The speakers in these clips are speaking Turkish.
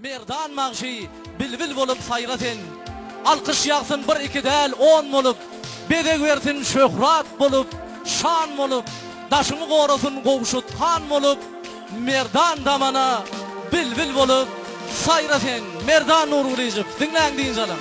Merdan mağşi bilbil bolup sayratin. Alkış yaksın bir iki del 10 bolup. Bedeg versin şöhrat bolup, şan bolup. Daşımı korusun kovuşut han bolup. Merdan damana bilbil bolup sayratin. Merdan Nurguliyjip dinlen deyin canım.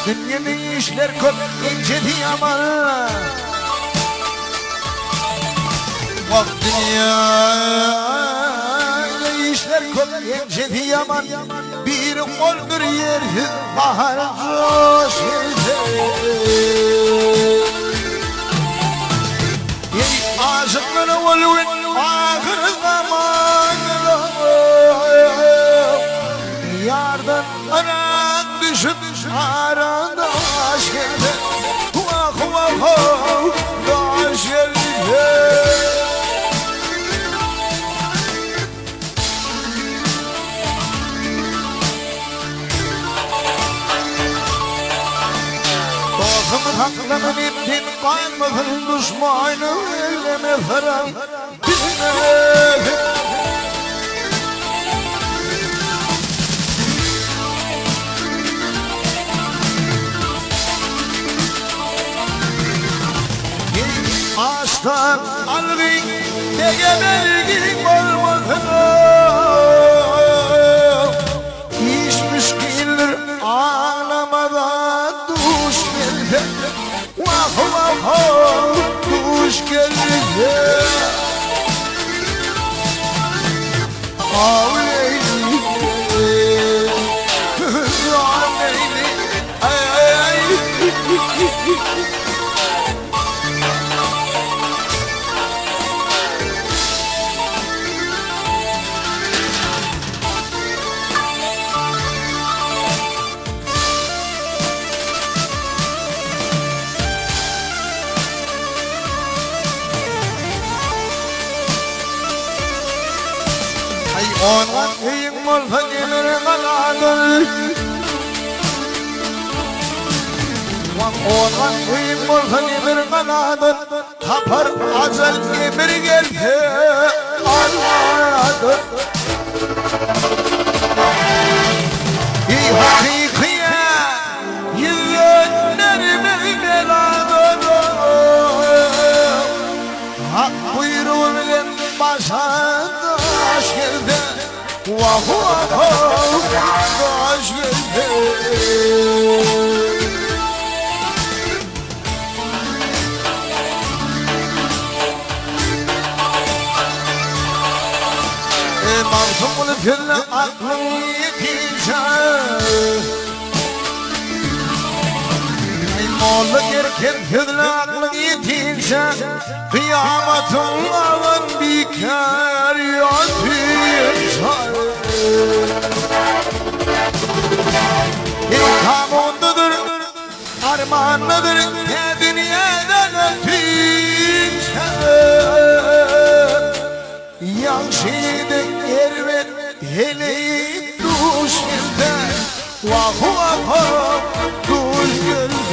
Dünyada işler köp ince diyaman. Bak dünyada işler köp ince diyaman. Bir oldur yer bahar coş ey aşıkları olun ahir zaman. Yardan arak düşüp arada aşk elde. Vah vah vah aşk elde. Dostum taklını bittin kalmadın düşmanı eyleme falan bilmem. Ağaçtan algın nege belgin olmadı. Hiç müşkildir ağlamadan duş geldi. Vah vah vah duş geldi. Ağleyli ağleyli ay ay ay. Ondan kıyım olsa gelir kaladır. Ondan kıyım olsa gelir kaladır. Tapar azel emir geldi anladır. İyi hakikiye yıllarımı beladır. Hak buyruğu bilen başadır. Aşk geldi, vah vah vah, aşk geldi. Mahzumul fil aklın yetince. Molla gerken fil aklın yetince. Kıyametin alın bikar yatınca. İlham ondadır, armağandadır, dünyeden ötünce. Yanşıydı ervet heleyi duş geldi. Vah vah vah duş geldi.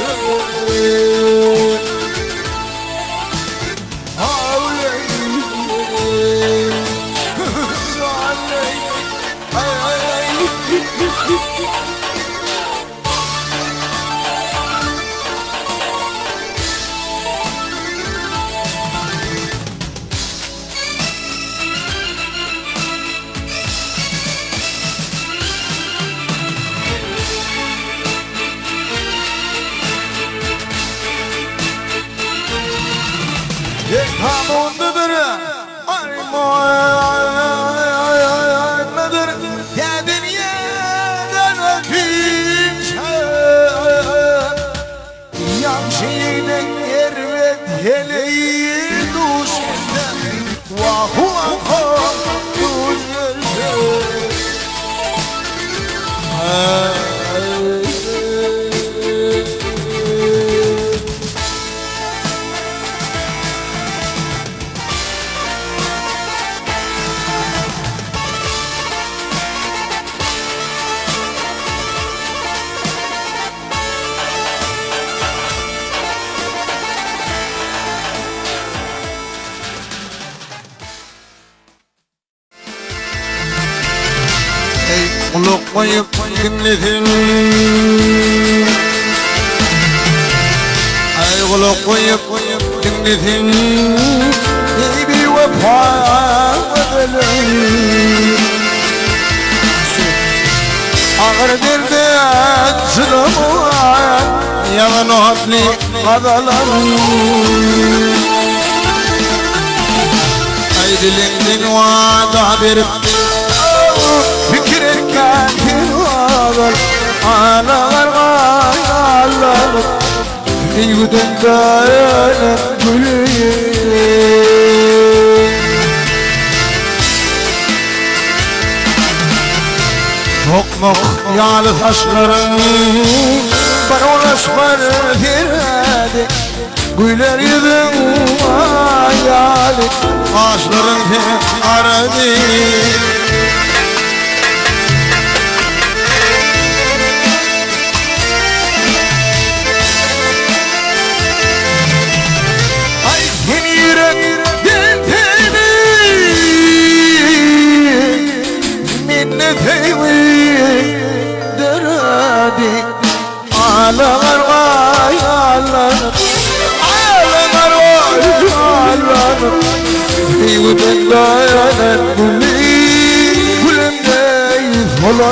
Hamundadır, armağandadır, dünyeden ötünce. Yan şeyine ervet heleyi duş قلوب طيب جملتين أي قلوب طيب جملتين يبي وفاء وذلين أغر دردان سلموان يا غنوط لي غضلان أي دلين وعدابر فكرك كان واضر أنا غرغان على يودن دايانا كلين مخ يعلى أشغر برون أشغر ثيرادي قولر يذن يعلى أشغر ثيرادي على غرواي على غرواي على في ودن دايانا كل النايف هلا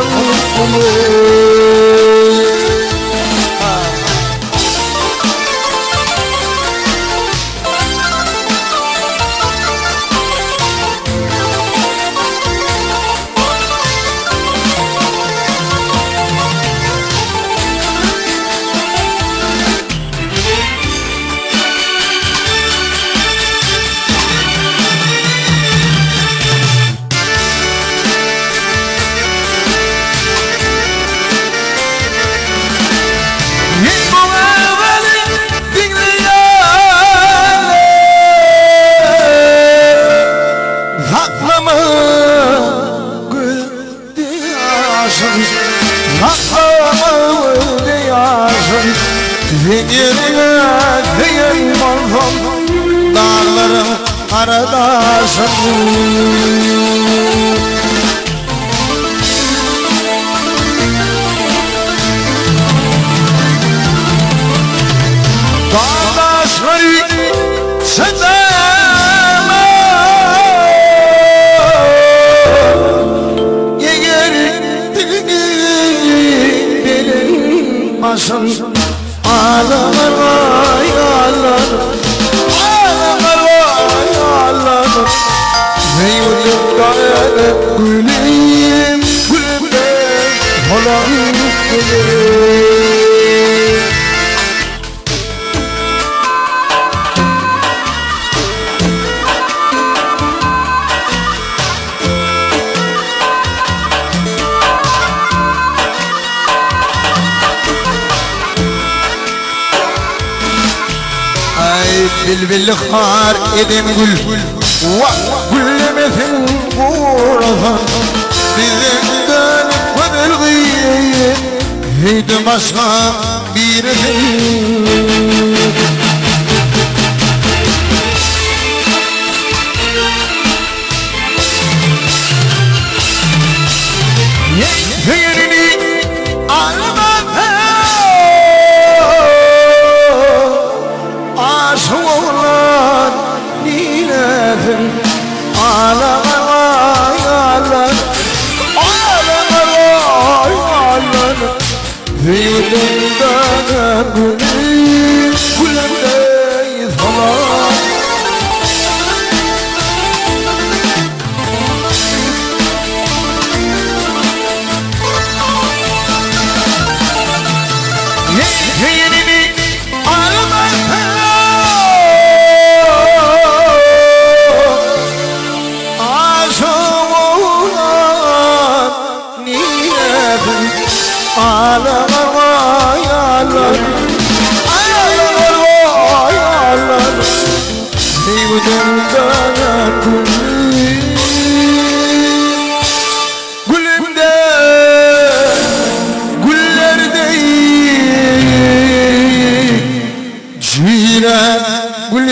بالخار إذن قل وكل مثل غورة بذندان وذلغي هيد مصغى بيرثين يهيني على عاشوران نيلافن على غواي على غواي على في ودن دانا قليل كل اللي ظلام يهيني على على غواي على غواي على في ودن دانا قل اردي جيران قل